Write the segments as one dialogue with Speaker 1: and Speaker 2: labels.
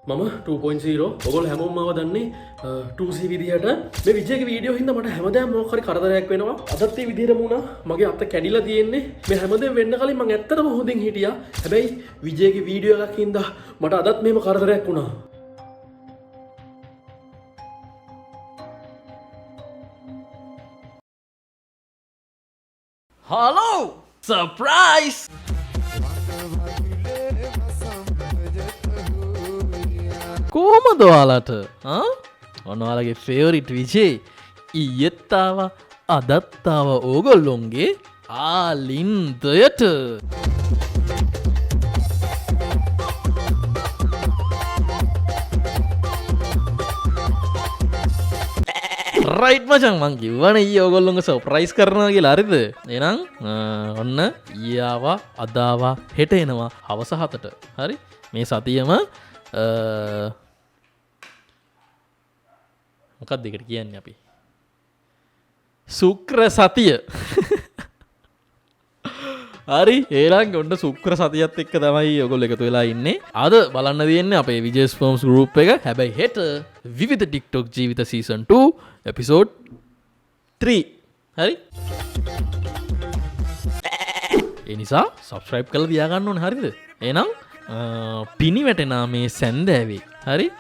Speaker 1: මම 2.0 ඔගොල්ලෝ හැමෝම මාව දන්නේ 2C විදිහට මේ විජයගේ වීඩියෝ හින්දා මට හැමදාම මොකක් හරි කරදරයක් වෙනවා අදත් මේ විදිහටම වුණා මගේ අත කැඩිලා තියෙන්නේ මේ හැමදේම වෙන්න කලින් මම ඇත්තටම හොඳින් හිටියා හැබැයි විජයගේ වීඩියෝ එකක් හින්දා මට අදත් මේම කරදරයක් වුණා
Speaker 2: Hello! Surprise! කොහොමද ඔයාලට? ඔයාලගේ ෆේවරිට් විජේ ඊයේත් ආවා අදත් ආවා ඕගොල්ලොන්ගේ ආලින්දයට. රයිට් මචං මං කිව්වනේ ඊයේ ඕගොල්ලොන්ව සර්ප්‍රයිස් කරනවා කියලා හරිද? එහෙනම් ඔන්න ඊයේ ආවා අද ආවා හෙට එනවා හවස 7ට. හරි? මේ සතියම මොකක්ද ඒකට කියන්නේ අපි? සුක්‍ර සතිය. හරි එහෙනම් ඔන්න සුක්‍ර සතියත් එක්ක තමයි ඔයගොල්ලෝ එකතු වෙලා ඉන්නේ. අද බලන්න තියෙන්නේ අපේ විජේස් ෆෝම්ස් ගෲප් එක. හැබැයි හෙට විවිධ TikTok ජීවිත සීසන් 2 එපිසෝඩ් 3. හරි? ඒ නිසා subscribe කරලා තියාගන්න ඕනේ හරිද? එහෙනම් පිනි වැටෙනා මේ සැන්දෑවේ හරි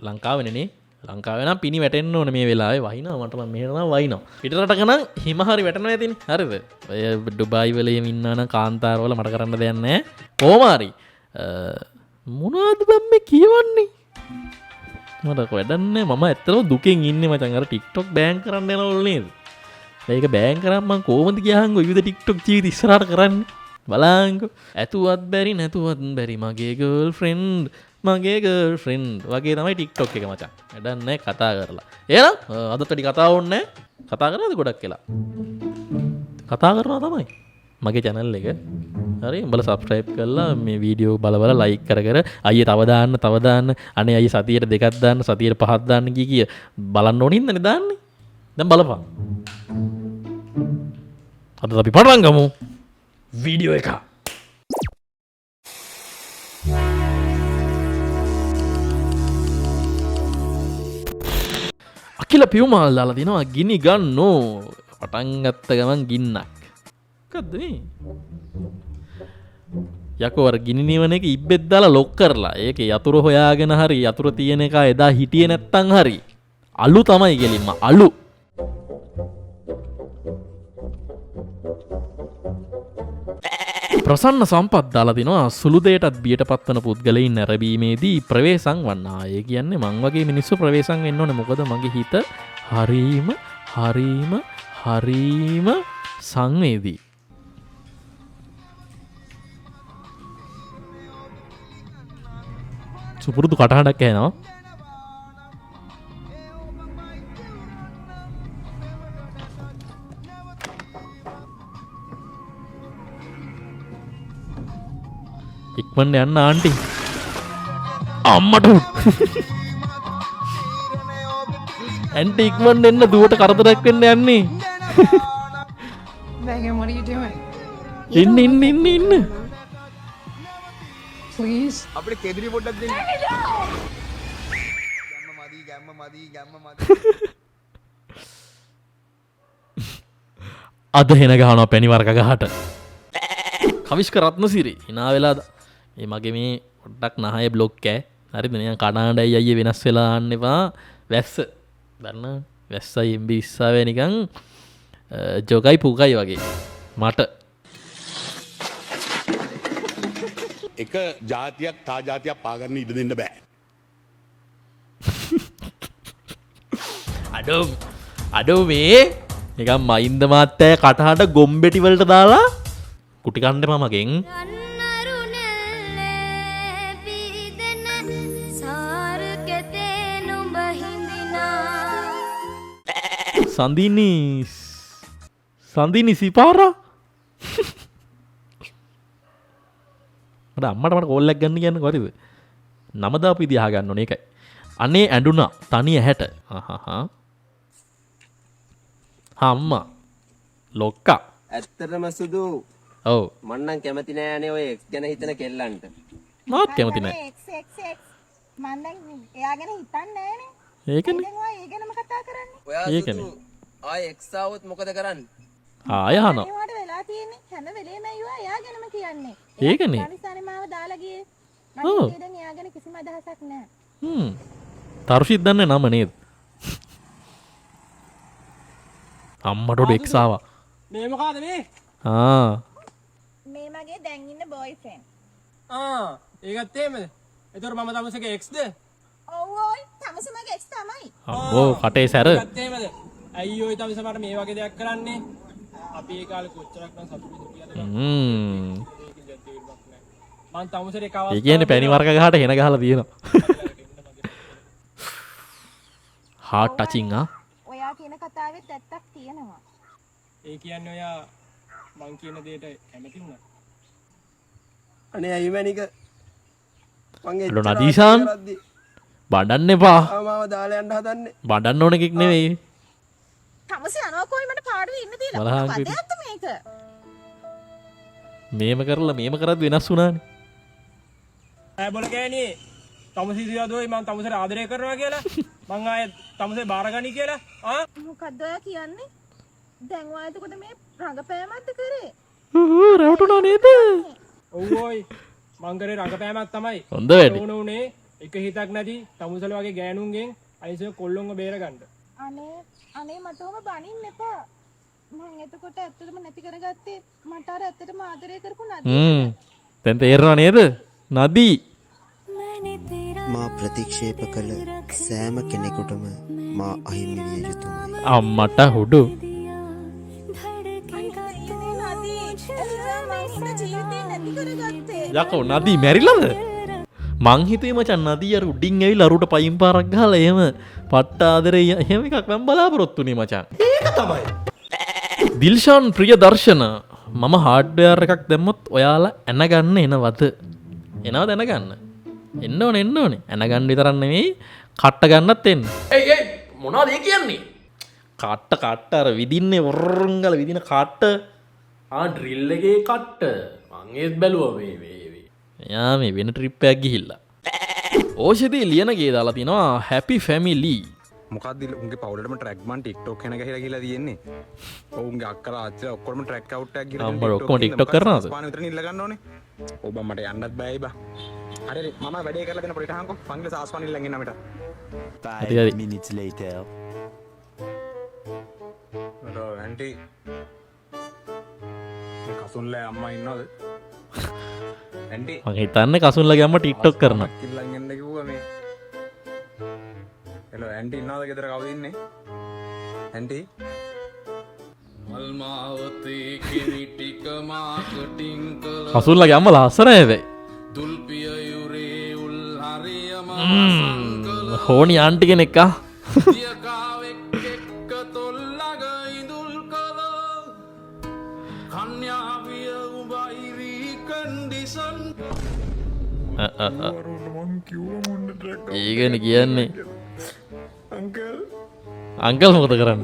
Speaker 2: ලංකාවෙනනේ ලංකාවේ නම් පිනි වැටෙන්න ඕනේ මේ වෙලාවේ වහිනවා මට මම මෙහෙට නම් වහිනවා පිටරටක නම් හිම හරි වැටෙනවා ඇතිනේ හරිද ඔය ඩුබායි වල ඉන්නා නම් කාන්තාර වල මට කරන්න දෙයක් නැහැ කොහොම හරි මොනවද බම් මේ කියවන්නේ මට වැඩක් නැහැ මම ඇත්තටම දුකෙන් ඉන්නේ මචං අර TikTok බෑන් කරන්න යනවලු නේද ඒක බෑන් කරාම මම කොහොමද ගියාන්ගෝ විවිධ TikTok ජීවිත ඉස්සරහට කරන්නේ බලංගෝ ඇතුවත් බැරි නැතුවත් බැරි මගේ ගර්ල්ෆ්‍රෙන්ඩ් වගේ තමයි TikTok එක මචං. වැඩක් නැහැ කතා කරලා. එහෙනම් අදත් වැඩි කතා ඕනේ නැහැ. කතා කරනවාද ගොඩක් කියලා? කතා කරනවා තමයි. මගේ channel එක. හරි උඹලා subscribe කරලා මේ වීඩියෝ බලවල like කර අයියේ තව දාන්න අනේ අයියේ සතියට දෙකක් දාන්න සතියට පහක් දාන්න කිය බලන්න ඕනින් ඉන්නනේ දාන්නේ. දැන් බලපන්. අද අපි පටන් ගමු. වීඩියෝ එක අකිල පියුමල් දාලා තිනවා ගිනි ගන්නෝ පටන් ගත්ත ගමන් ගින්නක් මොකද්ද මේ යකෝ අර ගිනි නිවන එක ඉබ්බෙත් දාලා ලොක් කරලා ඒකේ යතුරු හොයාගෙන හරි යතුරු තියෙන එක එදා හිටියේ නැත්තම් හරි අලු තමයි ගෙලින්ම අලු ප්‍රසන්න සම්පත් දාලා තිනවා සුළු දෙයටත් බියට පත්වන පුද්ගලයින් නැරඹීමේදී ප්‍රවේශම් වන්නා. ඒ කියන්නේ මං වගේ මිනිස්සු ප්‍රවේශම් වෙන්න ඕනේ. මොකද මගේ හිත හරීම සංවේදී. සුපුරුදු කටහඬක් ඇහෙනවා. ඉක්මන්න යන්න ආන්ටි අම්මට ඇන්ටි ඉක්මන්න එන්න දුවට කරදරයක් වෙන්න යන්නේ
Speaker 3: Megan, what are you doing?
Speaker 1: ඉන්න
Speaker 3: Please.
Speaker 4: අපේ කෙදිරි පොඩ්ඩක් දෙන්න. ගැම්ම මදි.
Speaker 1: අද හෙන ගහනවා පැණි වර්ග ගහට කවිෂ්ක රත්නසිරි hina වෙලාද මේ මගේ මේ පොඩ්ඩක් නහය බ්ලොක් ඈ හරිද නිකන් කඩාණ්ඩයි අයියේ වෙනස් වෙලා ආන්න එපා වැස්ස දන්න වැස්සයි MB 20 නිකන් ජෝගයි පුගයි වගේ මට
Speaker 5: එක ජාතියක් තා ජාතියක් පාගන්න ඉඩ දෙන්න බෑ
Speaker 1: අඩෝ මේ නිකන් මයින්ද මාත්තෑ කටහට ගොම්බෙටි වලට දාලා කුටි කන්න එපා මගෙන් සඳිනි සිපාරා මට අම්මට මට කෝල්ලක් ගන්න කියන්නේ කොහරිද නම දාපු විදිහ අහගන්න ඕනේ ඒකයි අනේ ඇඬුනා තනි ඇහැට අම්මා ලොක්කා
Speaker 6: ඇත්තටම සුදු
Speaker 1: ඔව්
Speaker 6: මන්නම් කැමති නෑනේ ඔය එක්ස් ගැන හිතන කෙල්ලන්ට
Speaker 1: මාත් කැමති නෑ.
Speaker 3: මම දැන් එයා ගැන හිතන්නේ නෑනේ.
Speaker 1: ඒකනේ.
Speaker 3: දැන් ඔයා ඒ ගැනම කතා කරන්නේ.
Speaker 6: ඔයා
Speaker 1: ඒකනේ.
Speaker 6: සුදු ආයෙ එක්ස් ආවොත් මොකද කරන්නේ?
Speaker 1: ආය අහනවා.
Speaker 3: ඒවට වෙලා තියෙන්නේ හැම වෙලේම අයියෝ එයා ගැනම කියන්නේ.
Speaker 1: ඒකනේ.
Speaker 3: අනිසානේ මාව දාලා ගියේ.
Speaker 1: ඔව්.
Speaker 3: මම දැන් එයා ගැන කිසිම අදහසක් නෑ.
Speaker 1: තරුෂිත් දන්නේ නම නේද? අම්මට එක්ස් ආවා.
Speaker 7: මේ මොකාද මේ?
Speaker 3: මේ මගේ දැන් ඉන්න බොයිෆ්‍රෙන්ඩ්.
Speaker 7: ඒකත් එහෙමද? ඒතර මම තමසගේ එක්ස්ද?
Speaker 3: ඔව් ඔයි තමස මගේ එක්ස් තමයි.
Speaker 1: අම්බෝ කටේ සැර.
Speaker 7: ඒකත් එහෙමද? අයියෝ තමස මට මේ වගේ දෙයක් කරන්නේ. අපි ඒ කාලේ කොච්චරක් නම් සතුටුද කියලාද?
Speaker 1: මම
Speaker 7: මං තමසට එක
Speaker 1: ඒ කියන්නේ පැණි වර්ග ගහට හෙන ගහලා තියෙනවා. හાર્ට් ටචින්
Speaker 3: ඔයා කියන කතාවෙත් ඇත්තක් තියෙනවා.
Speaker 7: ඒ කියන්නේ ඔයා මං කියන දෙයට කැමති වුණා.
Speaker 6: අනේ අයියෝ මැනික මං
Speaker 1: හලෝ නදීෂාන් බඩන්න එපා.
Speaker 6: මාව දාලා යන්න හදන්නේ.
Speaker 1: බඩන්න ඕන එකෙක් නෙවෙයි.
Speaker 3: තමස යනවා කොයි මට පාඩුවේ ඉන්න දීලා.
Speaker 1: වලහන් කිරි.
Speaker 3: පදයක්ද මේක?
Speaker 1: මේම කරලා මේම කරත් වෙනස් වුණානේ.
Speaker 7: ඈ බොල ගෑණී තමසි සියදෝයි මං තමසට ආදරය කරනවා කියලා මං ආයෙත් තමසේ බාරගනි කියලා
Speaker 3: මොකද්ද ඔයා කියන්නේ? දැන් ඔයා එතකොට මේ රංගපෑමක්ද කරේ?
Speaker 1: රැවටුණා නේද?
Speaker 7: ඔව් ඔයි මං කරේ රංගපෑමක් තමයි.
Speaker 1: හොඳ වැඩි.
Speaker 7: ඕන උනේ එක හිතක් නැති තමුසල වගේ ගෑනුන්ගෙන් අයිසෝ කොල්ලොන්ව බේරගන්න.
Speaker 3: අනේ මට ඔබ බනින්න එපා. මං එතකොට ඇත්තටම නැති කරගත්තේ මට අර ඇත්තටම ආදරය කරපු නදී.
Speaker 1: දැන් තේරෙනව නේද? නදී.
Speaker 8: මා ප්‍රතික්ෂේප කළ සෑම කෙනෙකුටම මා අහිමි විය යුතුමයි.
Speaker 1: අම්මට හුඩු. යකෝ නදී මැරිලාද? මං හිතුවේ මචං නදී අර උඩින් ඇවිල්ලා අරුට පයින් පාරක් ගහලා එහෙම පට්ට ආදරේ එහෙම එකක් මම බලාපොරොත්තුනේ මචං. ඒක තමයි. දිල්ෂාන් ප්‍රිය දර්ශන මම හાર્ඩ්වෙයාර් එකක් දැම්මොත් ඔයාලා ඇනගන්න එනවද? එනවද ඇනගන්න? එන්න ඕනේ. ඇනගන්න විතරක් නෙමෙයි කට්ට ගන්නත් එන්න. ඒ මොනවද ඒ කියන්නේ? කට්ට අර විදින්නේ වරංගල විදින කට්ට. ඩ්‍රිල් එකේ කට්ට. මං ඒත් බැලුවා මේ. එයා මේ වෙන ට්‍රිප් එකක් ගිහිල්ලා. ඕෂදී ලියන ගේ දාලා තිනවා හැපි ෆැමිලි.
Speaker 9: මොකක්ද උන්ගේ පවුලටම ට්‍රැක් මන් ටික්ටොක් එක ගහලා කියලා තියෙන්නේ. ඔවුන්ගේ අක්කලා අච්චිලා ඔක්කොම ට්‍රැක් අවුට් එකක් ගිහලා
Speaker 1: අම්බර ඔක්කොම ටික්ටොක් කරනවද?
Speaker 9: ස්පාන විතර නිල්ල ගන්න ඕනේ. ඔබ මට යන්නත් බෑයි බා. හරි මම වැඩේ කරලා දෙන පොඩි ටහංකෝ. පංගල සාස්පාන නිල්ලන් එන්න මට.
Speaker 1: 5
Speaker 8: minutes later.
Speaker 9: රෝ ඇන්ටි කසුන්ලා අම්මා ඉන්නවද? ඇන්ටි
Speaker 1: මං හිතන්නේ කසුන්ලගේ අම්මා ටික්ටොක් කරනවා.
Speaker 9: කිල්ලන් එන්න කිව්වා මේ. හෙලෝ ඇන්ටි ඉන්නවද ගෙදර කවුද ඉන්නේ? ඇන්ටි
Speaker 1: කසුන්ලගේ අම්මා ලස්සනයි හැබැයි. හෝනි ආන්ටි කෙනෙක් ආ. ඒකන කියන්නේ අංකල් මොකද කරන්න?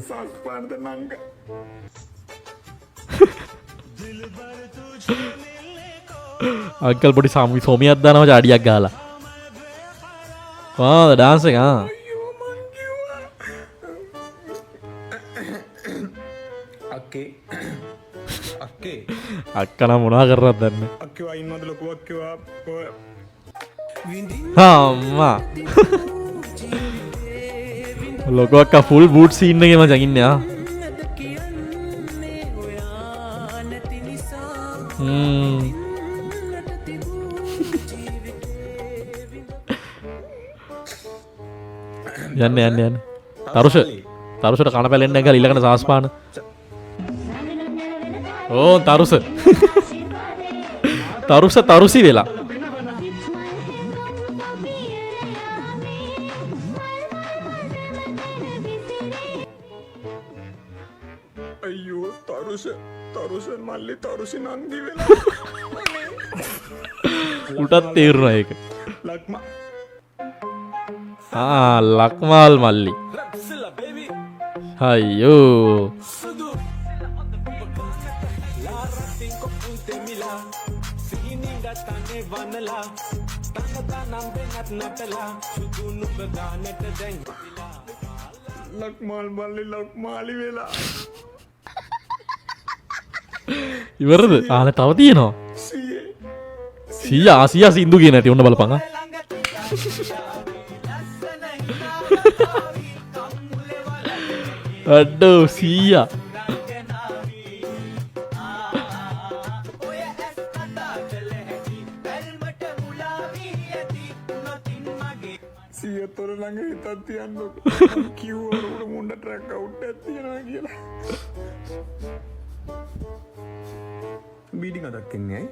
Speaker 1: අංකල් පොඩි සෝමියක් දානවා අඩියක් ගහලා. ඩාන්ස් එක අක්කනම් මොනා කරනවද දන්නේ.
Speaker 9: අක්කවා ඉන්නවද ලොකු අක්කවා?
Speaker 1: අම්මා ලොකු අක්කා ෆුල් බූට් සීන් එකේ මචං ඉන්නේ ආ. යන්න තරුෂට කන පැලෙන්න එක ඊළඟට සාස්පාන. ඕ තරුසි වෙලා.
Speaker 9: අයියෝ තරුෂ මල්ලි තරුසි නංගි වෙලා.
Speaker 1: උටත් තේරුණා ඒක. ලක්මාල් මල්ලි. අයියෝ
Speaker 9: ලක්මාල් මල්ලි ලක්මාලි වෙලා
Speaker 2: ඉවරද ආන තව තියෙනවා 100 සින්දු කියන ඇති ඔන්න බලපං අඩෝ 100
Speaker 9: සියතොර ළඟ හිතත් තියන්නකො කිව්වරුට මුන්ඩ ට්‍රැක් අවුට් එකක් තියනවා කියලා බීඩි ගඳක් එන්නේ ඇයි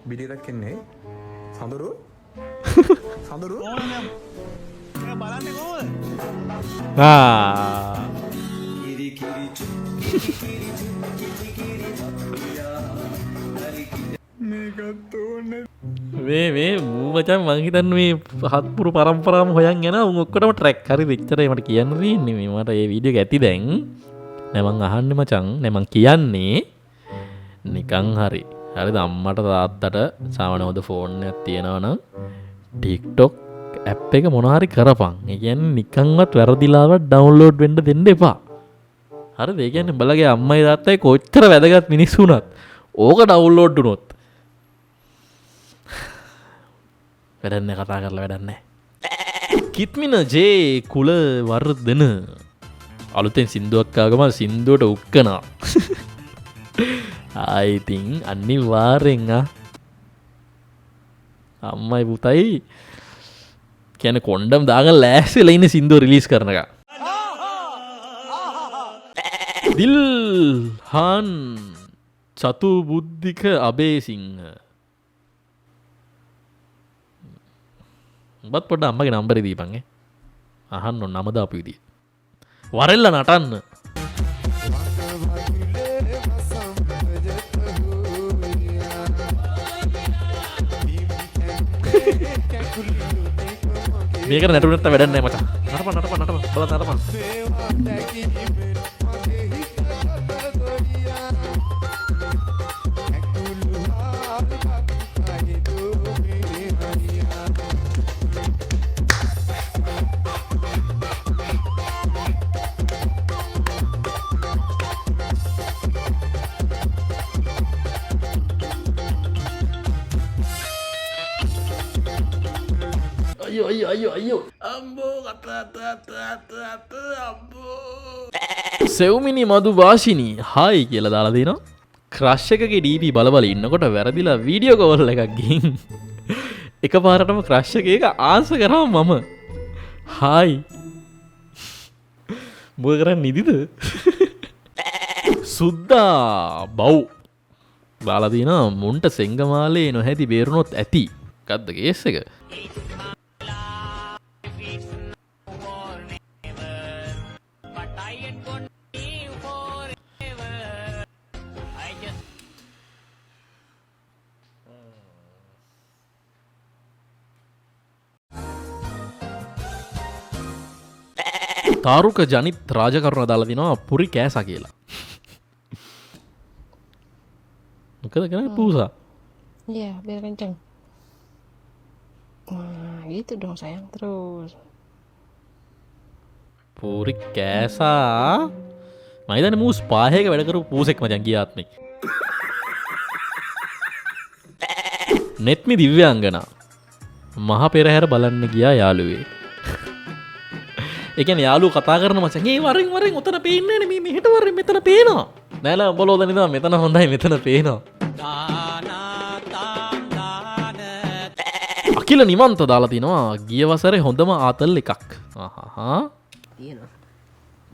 Speaker 9: බීඩි ගඳක් එන්නේ ඇයි සඳරු මේකත් ඕනේ
Speaker 2: මේ මූමචන් මංහිතන් මේ හත්පුරු පරම්පරාම හොයන් ගැන උක්කටම ට්‍රැක් හරි විච්චර මට කියන්න දන්නේ මට ඒ වීඩියෝ ඇති දැන් නැමං අහන්න මචන් නැමං කියන්නේ නිකං හරි අම්මට තාත්තට සාමන හොද ෆෝන් එකක් තියෙනවනම් ටික්ටොක් ඇප් එක මොනහරි කරපන්. ඒ කියන්නේ නිකන්වත් වැරදිලාවත් ඩවුන්ලෝඩ් වෙන්න දෙන්න එපා. හරිද? ඒ කියන්නේ බලගේ අම්මයි තාත්තයි කොච්චර වැදගත් මිනිස්සු වුණත් ඕක ඩවුන්ලෝඩ් වුණොත් වැඩක් නැහැ, කතා කරලා වැඩක් නැහැ. කිත්මින ජේ කුල වර්ධන අලුතෙන් සින්දුවක් ආගම සින්දුවට උක්කනවා. ආයිතින් අනිවාර්යෙන් අම්මයි පුතයි කියන්නේ කොණ්ඩම් දාගෙන ලෑස්තිලා ඉන්නේ සින්දුව රිලීස් කරන එක. දිල්හාන් චතු බුද්ධික අබේසිංහ උඹත් පොඩ්ඩක් අම්මගේ නම්බරේ දීපන් අහන්න ඕන නම දාපු විදිය. වරෙල්ල නටන්න. මේක නැටුනට වැඩක් නැහැ මචං. නටපන් බලන්න නටපන්. අයියෝ අම්බෝ සෙව්මිනි මදු වාශිනී හායි කියලා දාලා දෙනවා. ක්‍රෂ් එකගේ DP බලබල ඉන්නකොට වැරදිලා වීඩියෝ කෝල් එකක් ගිහින් එකපාරටම ක්‍රෂ් එක ආන්සර් කරා මම හායි මොකද කරන්නේ නිදිද සුද්දා බව් දාලා දෙනවා. මුන්ට සෙංගමාලේ නොහැදි බේරුණොත් ඇති. මොකද්ද කේස් එක? තාරුක ජනිත් රාජකරුණ දාලා දිනවා පුරි කෑසා කියලා. මොකද කරන්නේ පූසා?
Speaker 3: Iya, biar kenceng. Nah, gitu dong sayang terus.
Speaker 2: පුරි කෑසා මම හිතන්නේ මූ ස්පා එකක වැඩ කරපු පූසෙක් මචං ගිය ආත්මේ. නෙත්මි දිව්‍යාංගනා මහ පෙරහැර බලන්න ගියා යාළුවේ. ඒ කියන්නේ යාළුවෝ කතා කරන මචං ඒ වරින් උතන පේන්නේ නැහැ මේ මෙහෙට වරින් මෙතන පේනවා. නෑලා උඹලෝද නිදා මෙතන හොඳයි මෙතන පේනවා. අකිල නිමන්ත දාලා තිනවා ගිය වසරේ හොඳම ආතල් එකක්.
Speaker 6: තියෙනවා.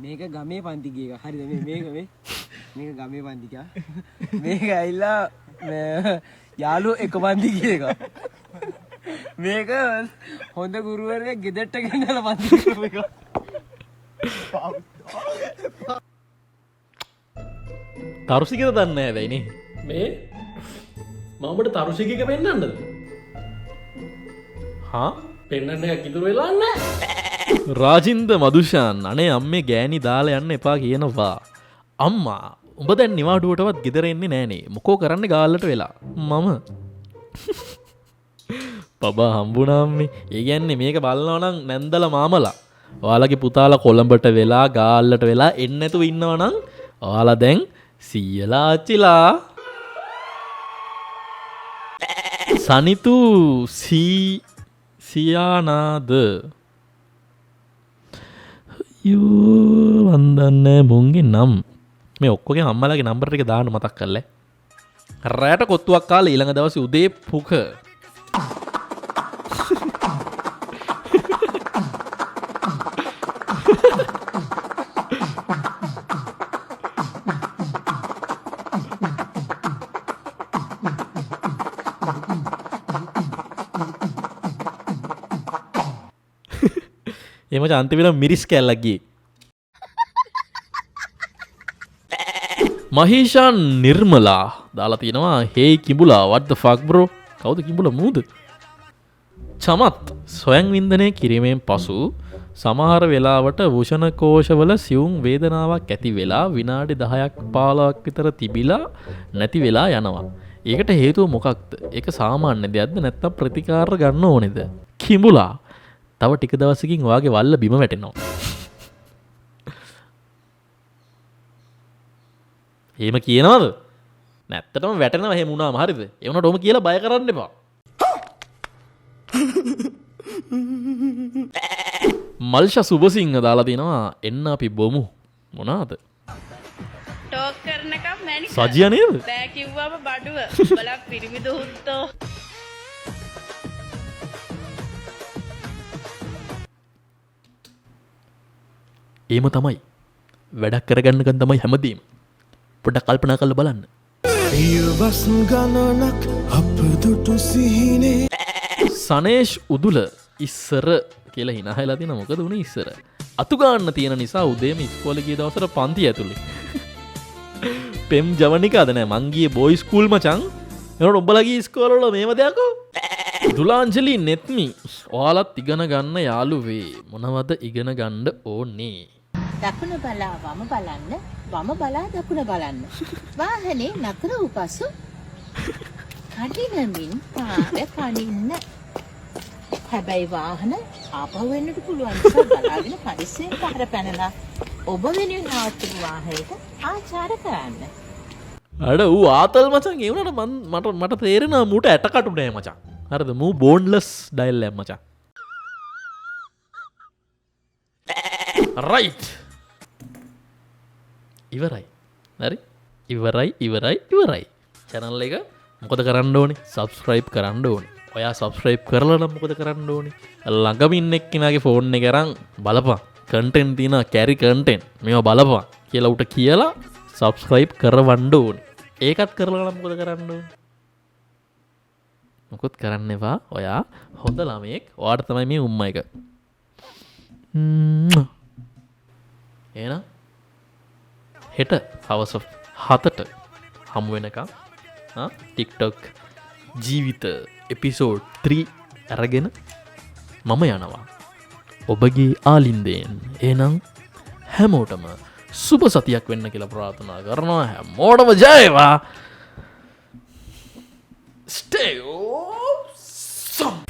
Speaker 6: මේක ගමේ පන්ති ගිය එක. හරිද මේක ගමේ පන්ති ගියා. මේක ඇවිල්ලා යාළුවෝ එක පන්ති ගිය එක. මේක හොඳ ගුරුවරයෙක් ගෙදරට ගෙනලා පන්ති කරපු එක.
Speaker 2: තරුසිකද දන්නේ නැහැ වෙයිනේ. මේ මම ඔබට තරුසිකක පෙන්නන්නද? පෙන්නන්න කිතුරු වෙලා නැහැ. රාජින්ද මදුෂාන් අනේ අම්මේ ගෑණි දාලා යන්න එපා කියනවා. අම්මා උඹ දැන් නිවාඩුවටවත් ගෙදර එන්නේ නැහනේ. මොකෝ කරන්නේ ගාල්ලට වෙලා? මම බබා හම්බුනාම්මේ. ඒ කියන්නේ මේක බලනවා නම් නැන්දල මාමලා. ඔයාලගේ පුතාලා කොළඹට වෙලා ගාල්ලට වෙලා එන්නේ නැතුව ඉන්නවා නම් ඔයාලා දැන් සීයලා ආච්චිලා. සනිතු සියානාද වන්දන්න මුන්ගේ නම් මේ ඔක්කොගේ අම්මලාගේ නම්බර ටික දාන්න මතක් කරලා. රැට කොත්තුවක් කාලා ඊළඟ දවසේ උදේ පුක. එම අන්තිමට මිරිස් කැල්ලක් ගියේ. මහීෂාන් නිර්මලා දාලා තියෙනවා හේ කිඹුලා what the fuck bro. කවුද කිඹුලා මූද? චමත් සොයන් වින්දනය කිරීමෙන් පසු සමහර වෙලාවට වුෂණ කෝෂවල සියුම් වේදනාවක් ඇති වෙලා විනාඩි 10ක් 15ක් විතර තිබිලා නැති වෙලා යනවා. ඒකට හේතුව මොකක්ද? ඒක සාමාන්‍ය දෙයක්ද නැත්නම් ප්‍රතිකාර ගන්න ඕනේද? කිඹුලා තව ටික දවසකින් ඔයාගේ වල්ල බිම වැටෙනවා. එහෙම කියනවද? නැත්තටම වැටෙනවා එහෙම වුණාම හරිද? ඒ වුණාට ඔහොම කියලා බය කරන්න එපා. මල්ෂා සුබසිංහ දාලා තිනවා එන්න අපි බොමු. මොනවාද?
Speaker 3: ටෝක් කරන එකක් මැනික.
Speaker 2: සජියා නේද?
Speaker 3: බෑ කිව්වම බඩුව. බලක් පිරිමිද උත්තෝ.
Speaker 2: ඒම තමයි වැඩක් කරගන්න ගන්න තමයි හැමදේම. පොඩ්ඩක් කල්පනා කරලා බලන්න. සනේෂ් උදුල ඉස්සර කියලා hina හැලා තියෙන මොකද උනේ ඉස්සර? අතු ගන්න තියෙන නිසා උදේම ඉස්කෝලේ ගිය දවසට පන්ති ඇතුලේ. පෙම් ජවනිකාද නෑ මං ගියේ බෝයි ස්කූල් මචං. එනකොට උඹලා ගියේ ඉස්කෝල වල මේව දෙයක්ෝ. දුලාංජලි නෙත්මි ඔයාලත් ඉගෙන ගන්න යාළුවේ මොනවද ඉගෙන ගන්න ඕනේ?
Speaker 3: දකුණ බලා වම බලන්න, වම බලා දකුණ බලන්න. වාහනේ නතර වූ පසු කඩිනමින් පාර කනින්න. හැබැයි වාහන ආපහු වෙන්නට පුළුවන් නිසා බලාගෙන පරිස්සමෙන් පාර පැනලා ඔබ වෙනුවෙන් නවත්තපු වාහනයට ආචාර කරන්න.
Speaker 2: අඩ ඌ ආතල් මචං ඒ වුණාට මට තේරෙනවා මූට ඇටකටු නෑ මචං. හරිද? මූ බෝන්ලස් ඩයල් එක මචං. රයිට්. ඉවරයි. හරි? ඉවරයි. channel එක මොකද කරන්න ඕනේ? subscribe කරන්න ඕනේ. ඔයා subscribe කරලා නම් මොකද කරන්න ඕනේ? ළඟම ඉන්න එක්කෙනාගේ phone එක අරන් බලපන්. content තියෙනවා carry content. මේවා බලපන් කියලා උට කියලා subscribe කරවන්න ඕනේ. ඒකත් කරලා නම් මොකද කරන්න ඕනේ? මොකොත් කරන්න එපා. ඔයා හොඳ ළමයෙක්. ඔයාට තමයි මේ උම්මා එක. එහෙනම් හෙට හවස 7ට හමු වෙනකම් TikTok ජීවිත එපිසෝඩ් 3 අරගෙන මම යනවා. ඔබගේ ආලින්දයෙන්. එහෙනම් හැමෝටම සුබ සතියක් වෙන්න කියලා ප්‍රාර්ථනා කරනවා. හැමෝටම ජය වේවා. Stay awesome.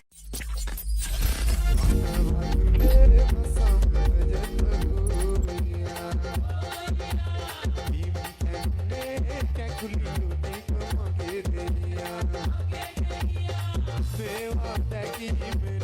Speaker 10: Feel like